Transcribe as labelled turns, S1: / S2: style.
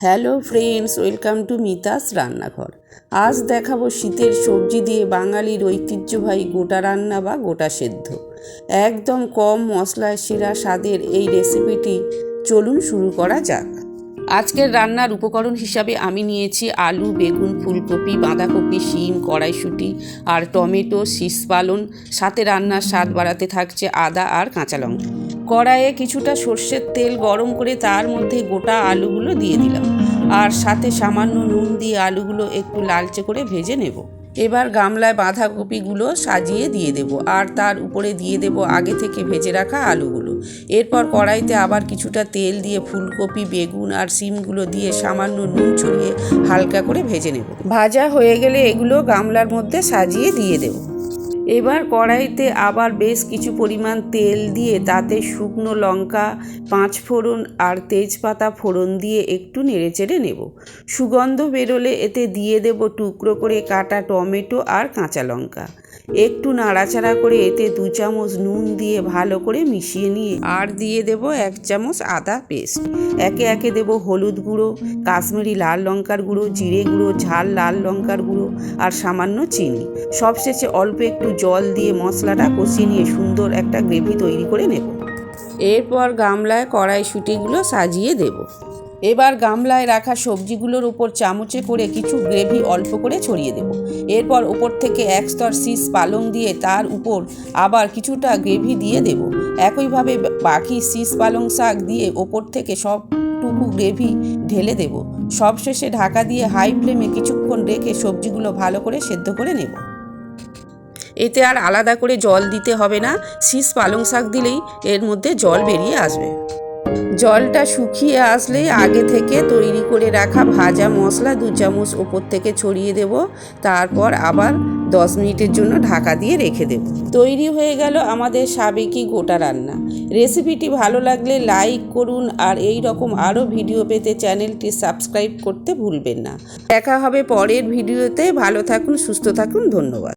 S1: Hello friends, welcome to Mita's রান্নাঘর। আজ দেখাবো শীতের সবজি দিয়ে বাঙালির ঐতিহ্যবাহী গোটা রান্না বা গোটা সেদ্ধ। একদম কম মশলায় সেরা স্বাদের এই রেসিপিটি চলুন শুরু করা যাক। আজকের রান্নার উপকরণ হিসাবে আমি নিয়েছি আলু, বেগুন, ফুলকপি, বাঁধাকপি, শিম, কড়াইশুঁটি আর টমেটো, শীষ পালং। সাথে রান্নার স্বাদ বাড়াতে থাকছে আদা আর কাঁচা লঙ্কা। কড়াইয়ে কিছুটা সর্ষের তেল গরম করে তার মধ্যে গোটা আলুগুলো দিয়ে দিলাম আর সাথে সামান্য নুন দিয়ে আলুগুলো একটু লালচে করে ভেজে নেব। এবার গামলায় বাঁধাকপিগুলো সাজিয়ে দিয়ে দেব আর তার উপরে দিয়ে দেব আগে থেকে ভেজে রাখা আলুগুলো। এরপর কড়াইতে আবার কিছুটা তেল দিয়ে ফুলকপি, বেগুন আর শিমগুলো দিয়ে সামান্য নুন ছড়িয়ে হালকা করে ভেজে নেব। ভাজা হয়ে গেলে এগুলো গামলার মধ্যে সাজিয়ে দিয়ে দেব। এবার কড়াইতে আবার বেশ কিছু পরিমাণ তেল দিয়ে তাতে শুকনো লঙ্কা, 5 ফোড়ন আর তেজপাতা ফোড়ন দিয়ে একটু নেড়েচেড়ে নেব। সুগন্ধ বেরোলে এতে দিয়ে দেব টুকরো করে কাটা টমেটো আর কাঁচা লঙ্কা। একটু নাড়াচাড়া করে এতে 2 চামচ নুন দিয়ে ভালো করে মিশিয়ে নিয়ে আর দিয়ে দেব 1 চামচ আদা পেস্ট। একে একে দেব হলুদ গুঁড়ো, কাশ্মীরি লাল লঙ্কার গুঁড়ো, জিরে গুঁড়ো, ঝাল লাল লঙ্কার গুঁড়ো আর সামান্য চিনি। সবশেষে অল্প একটু জল দিয়ে মশলাটা কষিয়ে নিয়ে সুন্দর একটা গ্রেভি তৈরি করে নেব। এরপর গামলায় কড়াইশুঁটিগুলো সাজিয়ে দেব। এবার গামলায় রাখা সবজিগুলোর উপর চামচে করে কিছু গ্রেভি অল্প করে ছড়িয়ে দেব। এরপর ওপর থেকে 1 স্তর শীষ পালং দিয়ে তার উপর আবার কিছুটা গ্রেভি দিয়ে দেব। একইভাবে বাকি শীষ পালং শাক দিয়ে ওপর থেকে সবটুকু গ্রেভি ঢেলে দেব। সবশেষে ঢাকা দিয়ে হাই ফ্লেমে কিছুক্ষণ রেখে সবজিগুলো ভালো করে সেদ্ধ করে নেব। এতে আর আলাদা করে জল দিতে হবে না, শীষ পালং শাক দিলেই এর মধ্যে জল বেরিয়ে আসবে। জলটা শুকিয়ে আসলেই আগে থেকে তৈরি করে রাখা ভাজা মশলা 2 চামচ ওপর থেকে ছড়িয়ে দেব। তারপর আবার 10 মিনিটের জন্য ঢাকা দিয়ে রেখে দেব। তৈরি হয়ে গেল আমাদের সাবেকি গোটা রান্না। রেসিপিটি ভালো লাগলে লাইক করুন আর এই রকম আরও ভিডিও পেতে চ্যানেলটি সাবস্ক্রাইব করতে ভুলবেন না। দেখা হবে পরের ভিডিওতে। ভালো থাকুন, সুস্থ থাকুন, ধন্যবাদ।